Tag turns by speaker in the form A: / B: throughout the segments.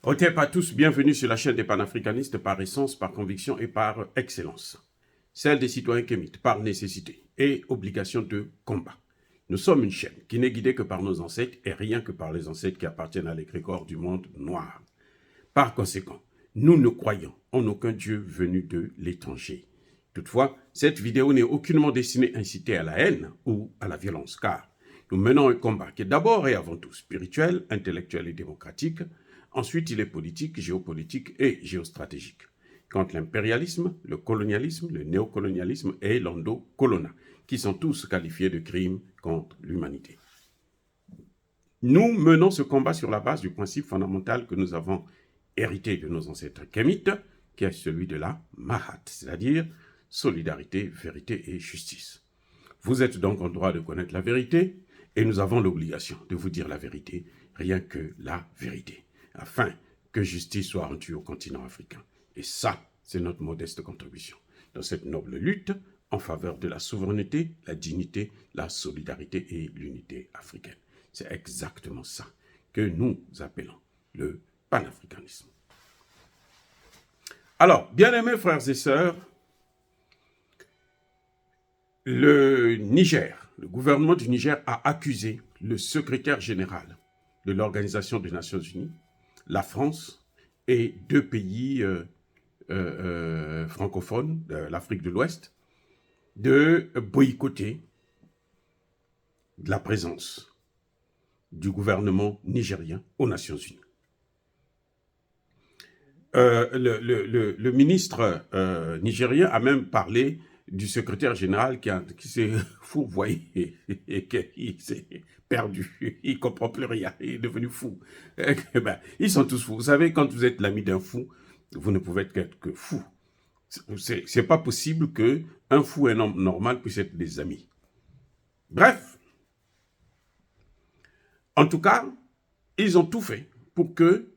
A: Hotep à tous, bienvenue sur la chaîne des panafricanistes par essence, par conviction et par excellence. Celle des citoyens kémites, par nécessité et obligation de combat. Nous sommes une chaîne qui n'est guidée que par nos ancêtres et rien que par les ancêtres qui appartiennent à l'égrégore du monde noir. Par conséquent, nous ne croyons en aucun Dieu venu de l'étranger. Toutefois, cette vidéo n'est aucunement destinée à inciter à la haine ou à la violence, car nous menons un combat qui est d'abord et avant tout spirituel, intellectuel et démocratique. Ensuite, il est politique, géopolitique et géostratégique. Contre l'impérialisme, le colonialisme, le néocolonialisme et l'endocolona, qui sont tous qualifiés de crimes contre l'humanité. Nous menons ce combat sur la base du principe fondamental que nous avons hérité de nos ancêtres kémites, qui est celui de la Mahat, c'est-à-dire solidarité, vérité et justice. Vous êtes donc en droit de connaître la vérité, et nous avons l'obligation de vous dire la vérité, rien que la vérité, afin que justice soit rendue au continent africain. Et ça, c'est notre modeste contribution dans cette noble lutte en faveur de la souveraineté, la dignité, la solidarité et l'unité africaine. C'est exactement ça que nous appelons le panafricanisme. Alors, bien-aimés frères et sœurs, le Niger, le gouvernement du Niger a accusé le secrétaire général de l'Organisation des Nations Unies, la France et deux pays francophones de l'Afrique de l'Ouest de boycotter la présence du gouvernement nigérien aux Nations Unies. Le ministre nigérien a même parlé du secrétaire général qui s'est fourvoyé et qui s'est perdu. Il ne comprend plus rien, il est devenu fou. Ben, ils sont tous fous. Vous savez, quand vous êtes l'ami d'un fou, vous ne pouvez être que fou. C'est pas possible qu'un fou et un homme normal puissent être des amis. Bref, en tout cas, ils ont tout fait pour que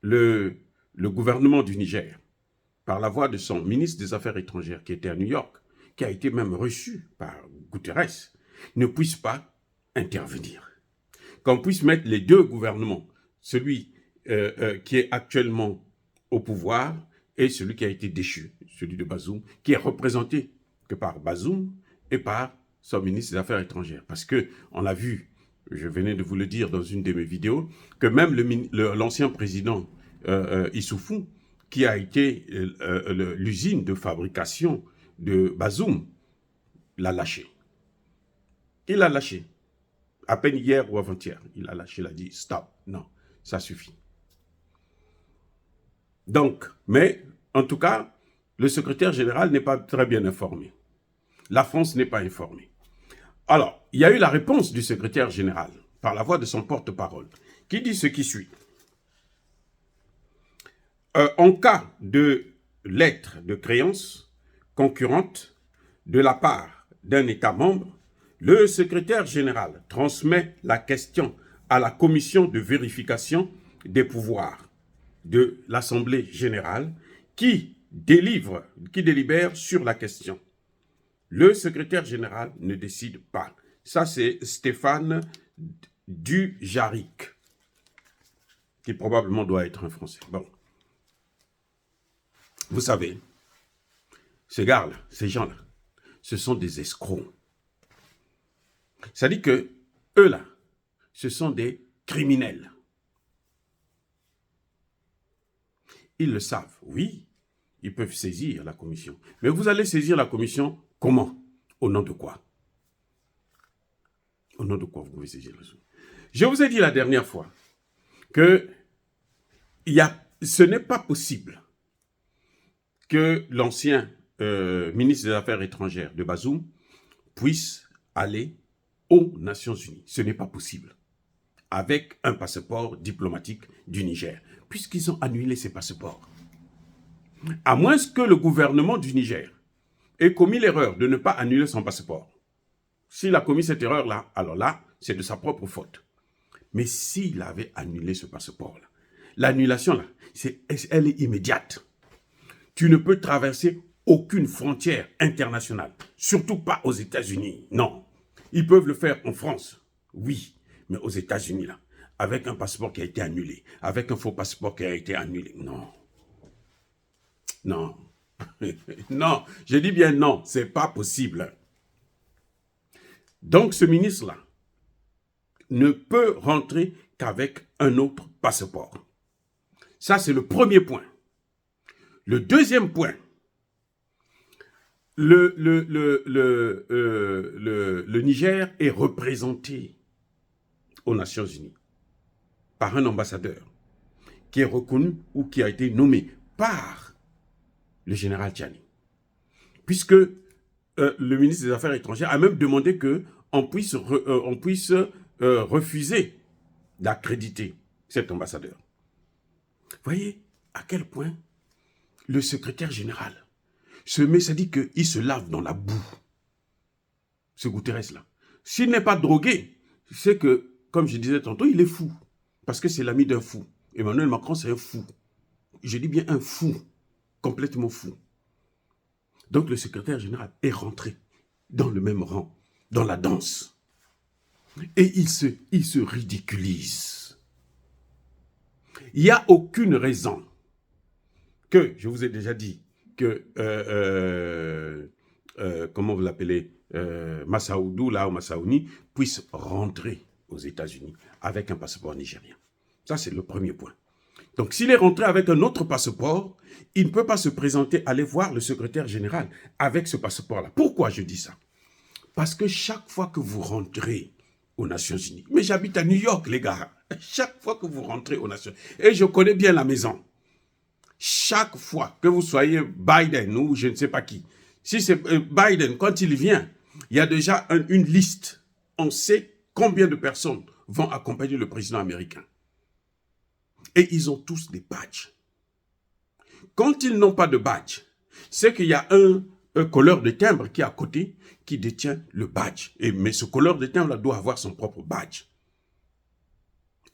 A: le gouvernement du Niger, par la voix de son ministre des Affaires étrangères qui était à New York, qui a été même reçu par Guterres, ne puisse pas intervenir. Qu'on puisse mettre les deux gouvernements, celui qui est actuellement au pouvoir et celui qui a été déchu, celui de Bazoum, qui est représenté que par Bazoum et par son ministre des Affaires étrangères. Parce qu'on l'a vu, je venais de vous le dire dans une de mes vidéos, que même l'ancien président Issoufou, qui a été l'usine de fabrication de Bazoum, l'a lâché. Il l'a lâché. À peine hier ou avant-hier, il a lâché, il a dit stop, non, ça suffit. Donc, mais en tout cas, le secrétaire général n'est pas très bien informé. La France n'est pas informée. Alors, il y a eu la réponse du secrétaire général par la voix de son porte-parole qui dit ce qui suit. En cas de lettre de créance concurrente de la part d'un État membre, le secrétaire général transmet la question à la commission de vérification des pouvoirs de l'Assemblée générale qui délibère sur la question. Le secrétaire général ne décide pas. Ça, c'est Stéphane Dujarric, qui probablement doit être un Français. Bon. Vous savez, ces gars-là, ces gens-là, ce sont des escrocs. Ça dit que eux-là, ce sont des criminels. Ils le savent, oui, ils peuvent saisir la commission. Mais vous allez saisir la commission comment? Au nom de quoi? Au nom de quoi vous pouvez saisir la commission? Je vous ai dit la dernière fois que ce n'est pas possible que l'ancien ministre des Affaires étrangères de Bazoum puisse aller aux Nations Unies. Ce n'est pas possible. Avec un passeport diplomatique du Niger, puisqu'ils ont annulé ces passeports. À moins que le gouvernement du Niger ait commis l'erreur de ne pas annuler son passeport. S'il a commis cette erreur-là, alors là, c'est de sa propre faute. Mais s'il avait annulé ce passeport-là, l'annulation-là, elle est immédiate. Tu ne peux traverser aucune frontière internationale, surtout pas aux États-Unis, non. Ils peuvent le faire en France, oui, mais aux États-Unis, là, avec un passeport qui a été annulé, avec un faux passeport qui a été annulé. Non. Non. Non. Je dis bien non, c'est pas possible. Donc ce ministre-là ne peut rentrer qu'avec un autre passeport. Ça, c'est le premier point. Le deuxième point, le Niger est représenté aux Nations Unies par un ambassadeur qui est reconnu ou qui a été nommé par le général Tchani. Puisque le ministre des Affaires étrangères a même demandé qu'on puisse refuser d'accréditer cet ambassadeur. Voyez à quel point le secrétaire général se met, ça dit qu'il se lave dans la boue. Ce Guterres-là. S'il n'est pas drogué, c'est que, comme je disais tantôt, il est fou. Parce que c'est l'ami d'un fou. Emmanuel Macron, c'est un fou. Je dis bien un fou. Complètement fou. Donc le secrétaire général est rentré dans le même rang, dans la danse. Et il se ridiculise. Il n'y a aucune raison que, je vous ai déjà dit, que, comment vous l'appelez, Massaoudou, là, ou Massaouni, puisse rentrer aux États-Unis avec un passeport nigérien. Ça, c'est le premier point. Donc, s'il est rentré avec un autre passeport, il ne peut pas se présenter, aller voir le secrétaire général avec ce passeport-là. Pourquoi je dis ça? Parce que chaque fois que vous rentrez aux Nations Unies, mais j'habite à New York, les gars, chaque fois que vous rentrez aux Nations Unies, et je connais bien la maison, chaque fois que vous soyez Biden ou je ne sais pas qui, si c'est Biden, quand il vient, il y a déjà une liste. On sait combien de personnes vont accompagner le président américain. Et ils ont tous des badges. Quand ils n'ont pas de badge, c'est qu'il y a un colleur de timbre qui est à côté, qui détient le badge. Mais ce colleur de timbre doit avoir son propre badge.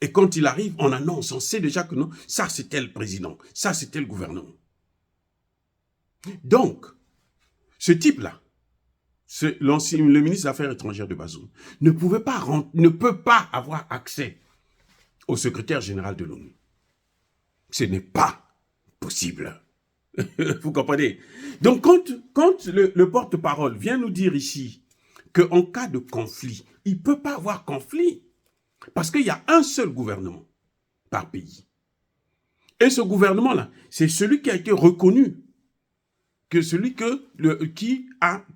A: Et quand il arrive, on annonce, on sait déjà que non, ça c'était le président, ça c'était le gouvernement. Donc, ce type-là, le ministre des Affaires étrangères de Bazoum, ne peut pas avoir accès au secrétaire général de l'ONU. Ce n'est pas possible. Vous comprenez? Donc, quand le porte-parole vient nous dire ici qu'en cas de conflit, il ne peut pas avoir conflit parce qu'il y a un seul gouvernement par pays. Et ce gouvernement-là, c'est celui qui a été reconnu, que celui qui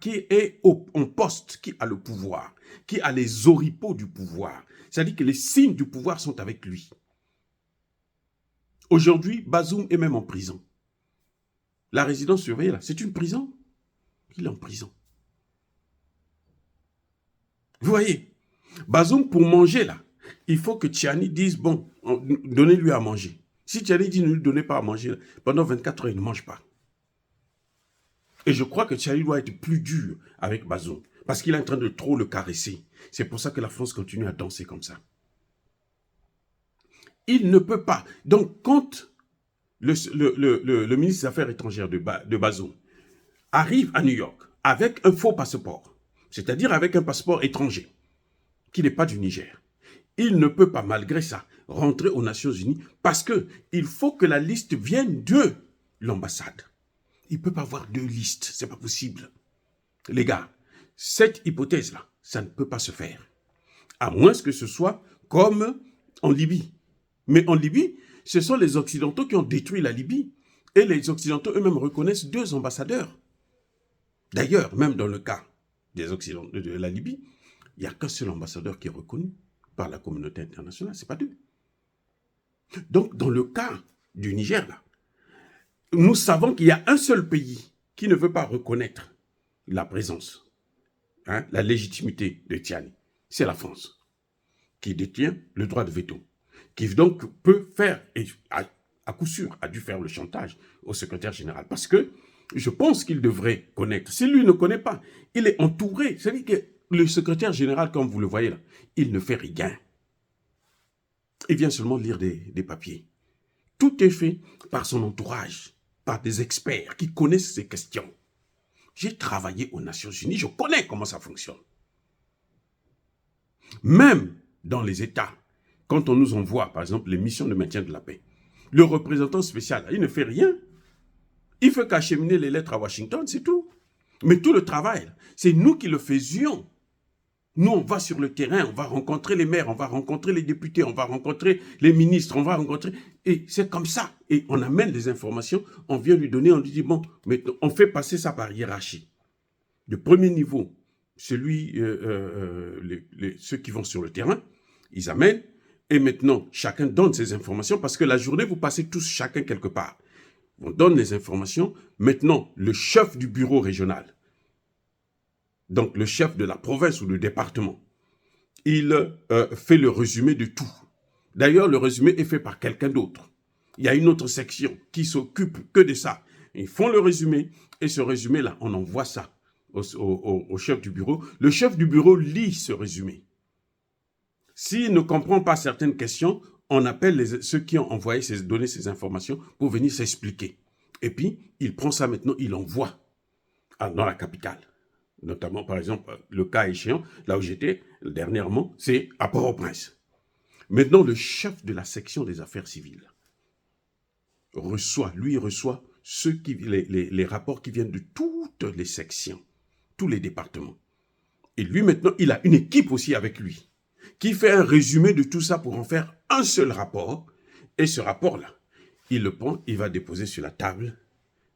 A: est en poste, qui a le pouvoir, qui a les oripeaux du pouvoir. C'est-à-dire que les signes du pouvoir sont avec lui. Aujourd'hui, Bazoum est même en prison. La résidence surveillée, là, c'est une prison. Il est en prison. Vous voyez, Bazoum, pour manger, là, il faut que Tchani dise, bon, donnez-lui à manger. Si Tchani dit ne lui donnez pas à manger, pendant 24 heures, il ne mange pas. Et je crois que Tchani doit être plus dur avec Bazoum, parce qu'il est en train de trop le caresser. C'est pour ça que la France continue à danser comme ça. Il ne peut pas. Donc, quand le ministre des Affaires étrangères de Bazoum arrive à New York avec un faux passeport, c'est-à-dire avec un passeport étranger, qui n'est pas du Niger, il ne peut pas, malgré ça, rentrer aux Nations Unies parce qu'il faut que la liste vienne de l'ambassade. Il ne peut pas avoir deux listes, ce n'est pas possible. Les gars, cette hypothèse-là, ça ne peut pas se faire. À moins que ce soit comme en Libye. Mais en Libye, ce sont les Occidentaux qui ont détruit la Libye. Et les Occidentaux eux-mêmes reconnaissent deux ambassadeurs. D'ailleurs, même dans le cas des Occidentaux de la Libye, il n'y a qu'un seul ambassadeur qui est reconnu par la communauté internationale, ce n'est pas deux. Donc, dans le cas du Niger, là, nous savons qu'il y a un seul pays qui ne veut pas reconnaître la présence, la légitimité de Tchani. C'est la France, qui détient le droit de veto, qui donc peut faire, et à coup sûr, a dû faire le chantage au secrétaire général, parce que je pense qu'il devrait connaître. Si lui ne connaît pas, il est entouré. C'est-à-dire que le secrétaire général, comme vous le voyez là, il ne fait rien. Il vient seulement lire des papiers. Tout est fait par son entourage, par des experts qui connaissent ces questions. J'ai travaillé aux Nations Unies, je connais comment ça fonctionne. Même dans les États quand on nous envoie, par exemple, les missions de maintien de la paix, le représentant spécial, il ne fait rien. Il fait qu'acheminer les lettres à Washington, c'est tout. Mais tout le travail, c'est nous qui le faisions. Nous, on va sur le terrain, on va rencontrer les maires, on va rencontrer les députés, on va rencontrer les ministres, on va rencontrer... Et c'est comme ça. Et on amène des informations, on vient lui donner, on lui dit, bon, mais on fait passer ça par hiérarchie. Le premier niveau, celui, ceux qui vont sur le terrain, ils amènent, et maintenant, chacun donne ses informations, parce que la journée, vous passez tous chacun quelque part. On donne les informations. Maintenant, le chef du bureau régional, donc le chef de la province ou du département, il fait le résumé de tout. D'ailleurs, le résumé est fait par quelqu'un d'autre. Il y a une autre section qui s'occupe que de ça. Ils font le résumé, et ce résumé-là, on envoie ça au chef du bureau. Le chef du bureau lit ce résumé. S'il ne comprend pas certaines questions, on appelle ceux qui ont envoyé donné ces informations pour venir s'expliquer. Et puis, il prend ça maintenant, il envoie dans la capitale. Notamment, par exemple, le cas échéant, là où j'étais dernièrement, c'est à Port-au-Prince. Maintenant, le chef de la section des affaires civiles reçoit les rapports qui viennent de toutes les sections, tous les départements. Et lui, maintenant, il a une équipe aussi avec lui qui fait un résumé de tout ça pour en faire un seul rapport. Et ce rapport-là, il le prend, il va déposer sur la table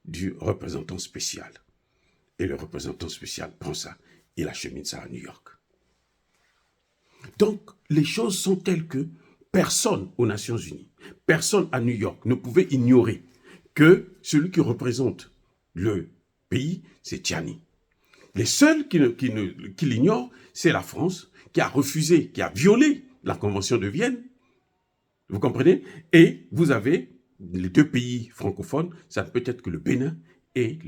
A: du représentant spécial. Et le représentant spécial prend ça, il achemine ça à New York. Donc, les choses sont telles que personne aux Nations Unies, personne à New York ne pouvait ignorer que celui qui représente le pays, c'est Tiani. Les seuls qui l'ignorent, c'est la France, qui a refusé, qui a violé la Convention de Vienne. Vous comprenez? Et vous avez les deux pays francophones, ça ne peut être que le Bénin et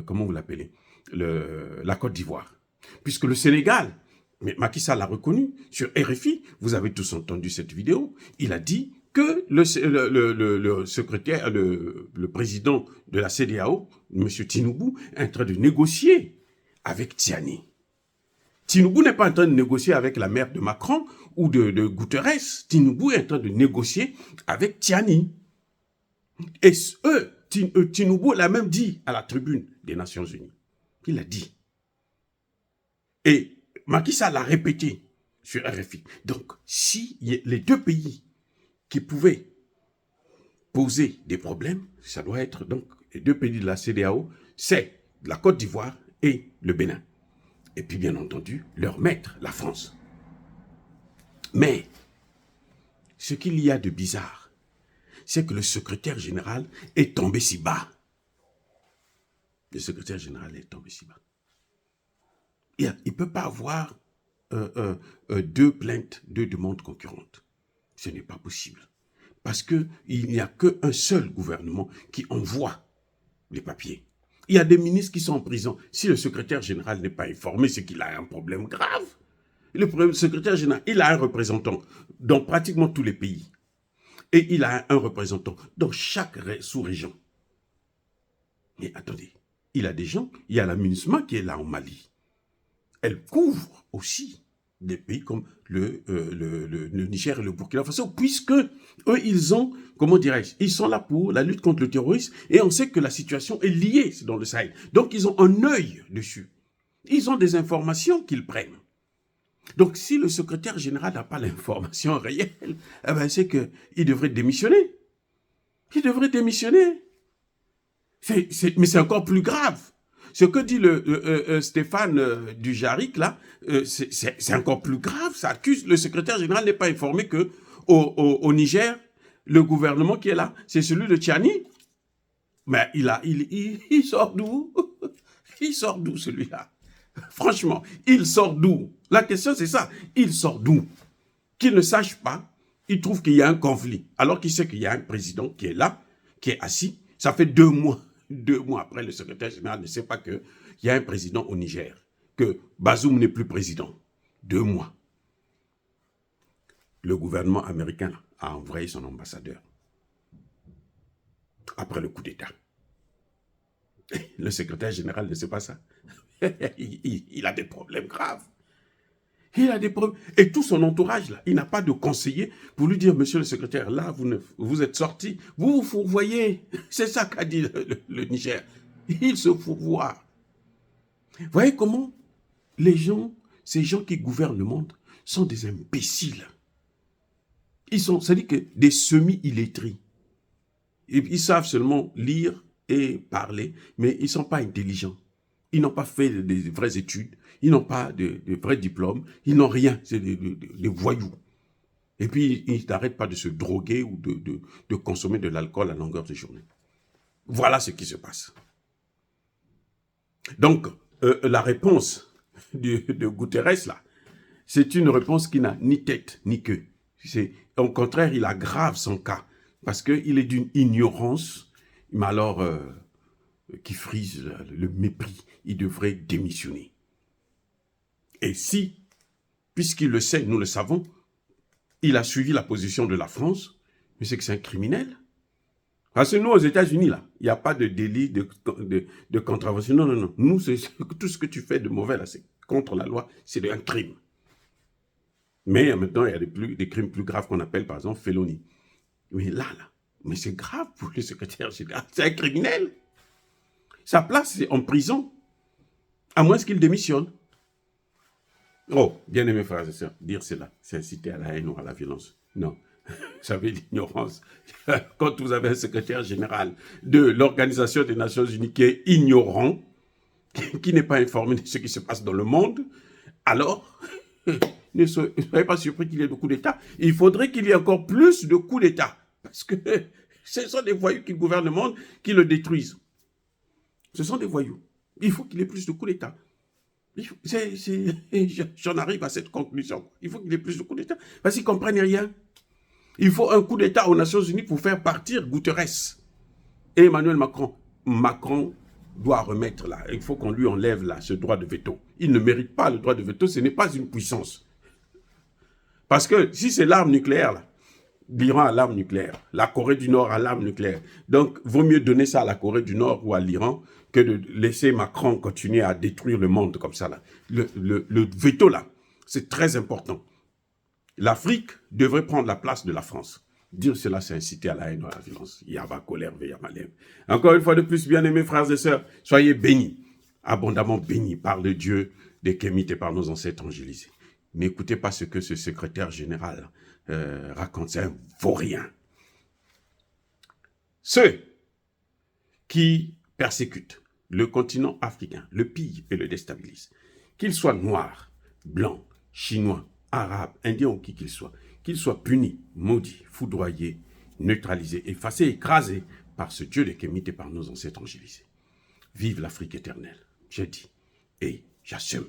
A: comment vous l'appelez, la Côte d'Ivoire. Puisque le Sénégal, mais Macky Sall l'a reconnu, sur RFI, vous avez tous entendu cette vidéo, il a dit que le secrétaire, le président de la CEDEAO, M. Tinubu, est en train de négocier avec Tiani. Tinubu n'est pas en train de négocier avec la mère de Macron ou de Guterres. Tinubu est en train de négocier avec Tiani. Et Tinubu l'a même dit à la tribune des Nations Unies. Il l'a dit. Et Macky Sall l'a répété sur RFI. Donc, si les deux pays qui pouvaient poser des problèmes, ça doit être donc les deux pays de la CEDEAO, c'est la Côte d'Ivoire et le Bénin. Et puis, bien entendu, leur maître, la France. Mais, ce qu'il y a de bizarre, c'est que le secrétaire général est tombé si bas. Le secrétaire général est tombé si bas. Il ne peut pas avoir deux plaintes, deux demandes concurrentes. Ce n'est pas possible. Parce qu'il n'y a qu'un seul gouvernement qui envoie les papiers. Il y a des ministres qui sont en prison. Si le secrétaire général n'est pas informé, c'est qu'il a un problème grave. Le secrétaire général, il a un représentant dans pratiquement tous les pays. Et il a un représentant dans chaque sous-région. Mais attendez, il a des gens, il y a la MINUSMA qui est là en Mali. Elle couvre aussi des pays comme le Niger et le Burkina Faso, puisque eux, ils ont, comment dirais-je, ils sont là pour la lutte contre le terrorisme, et on sait que la situation est liée dans le Sahel. Donc, ils ont un œil dessus. Ils ont des informations qu'ils prennent. Donc, si le secrétaire général n'a pas l'information réelle, eh ben, c'est qu'il devrait démissionner. Il devrait démissionner. Mais c'est encore plus grave. Ce que dit Stéphane Dujarric, là, c'est encore plus grave. Ça accuse, le secrétaire général n'est pas informé qu'au Niger, le gouvernement qui est là, c'est celui de Tiani. Mais il sort d'où? Il sort d'où celui-là? Franchement, il sort d'où? La question c'est ça. Il sort d'où? Qu'il ne sache pas, il trouve qu'il y a un conflit. Alors qu'il sait qu'il y a un président qui est là, qui est assis. Ça fait 2 mois. 2 mois après, le secrétaire général ne sait pas qu'il y a un président au Niger, que Bazoum n'est plus président. 2 mois. Le gouvernement américain a envoyé son ambassadeur après le coup d'État. Le secrétaire général ne sait pas ça. Il a des problèmes graves. Il a des problèmes. Et tout son entourage, là, il n'a pas de conseiller pour lui dire, monsieur le secrétaire, là, vous êtes sorti, vous vous fourvoyez. C'est ça qu'a dit le Niger. Il se fourvoie. Vous voyez comment ces gens qui gouvernent le monde, sont des imbéciles. C'est-à-dire que des semi-illettrés. Ils savent seulement lire et parler, mais ils ne sont pas intelligents. Ils n'ont pas fait de vraies études, ils n'ont pas de vrais diplômes, ils n'ont rien, c'est des voyous. Et puis, ils n'arrêtent pas de se droguer ou de consommer de l'alcool à longueur de journée. Voilà ce qui se passe. Donc, la réponse de Guterres, là, c'est une réponse qui n'a ni tête ni queue. Au contraire, il aggrave son cas, parce qu'il est d'une ignorance, mais alors, qui frise le mépris. Il devrait démissionner. Et si, puisqu'il le sait, nous le savons, il a suivi la position de la France, mais c'est que c'est un criminel. Parce que nous, aux États-Unis, là, il n'y a pas de délit de contravention. Non, non, non. Nous, tout ce que tu fais de mauvais, là, c'est contre la loi, c'est un crime. Mais maintenant, il y a des crimes plus graves qu'on appelle, par exemple, félonie. Mais là, mais c'est grave pour le secrétaire général. C'est un criminel. Sa place, c'est en prison, à moins qu'il démissionne. Oh, bien aimé frères et sœurs, dire cela, c'est inciter à la haine ou à la violence. Non, ça veut dire l'ignorance. Quand vous avez un secrétaire général de l'Organisation des Nations Unies qui est ignorant, qui n'est pas informé de ce qui se passe dans le monde, alors, ne soyez pas surpris qu'il y ait de coups d'État. Il faudrait qu'il y ait encore plus de coups d'État, parce que ce sont des voyous qui gouvernent le monde, qui le détruisent. Ce sont des voyous. Il faut qu'il y ait plus de coups d'État. J'en arrive à cette conclusion. Il faut qu'il y ait plus de coups d'État. Parce qu'ils ne comprennent rien. Il faut un coup d'État aux Nations Unies pour faire partir Guterres et Emmanuel Macron. Macron doit remettre là. Il faut qu'on lui enlève là ce droit de veto. Il ne mérite pas le droit de veto. Ce n'est pas une puissance. Parce que si c'est l'arme nucléaire, là, l'Iran a l'arme nucléaire, la Corée du Nord a l'arme nucléaire. Donc, vaut mieux donner ça à la Corée du Nord ou à l'Iran que de laisser Macron continuer à détruire le monde comme ça. Là. Le veto, là, c'est très important. L'Afrique devrait prendre la place de la France. Dire cela, c'est inciter à la haine ou à la violence. Yaba colère, Yamalem. Encore une fois de plus, bien-aimés frères et sœurs, soyez bénis, abondamment bénis par le Dieu des Kémites et par nos ancêtres angélisés. N'écoutez pas ce que ce secrétaire général raconte, c'est un vaurien. Ceux qui persécutent le continent africain, le pillent et le déstabilisent, qu'ils soient noirs, blancs, chinois, arabes, indiens ou qui qu'ils soient punis, maudits, foudroyés, neutralisés, effacés, écrasés par ce Dieu des Kémites et par nos ancêtres angélisés. Vive l'Afrique éternelle, je dis, et j'assume.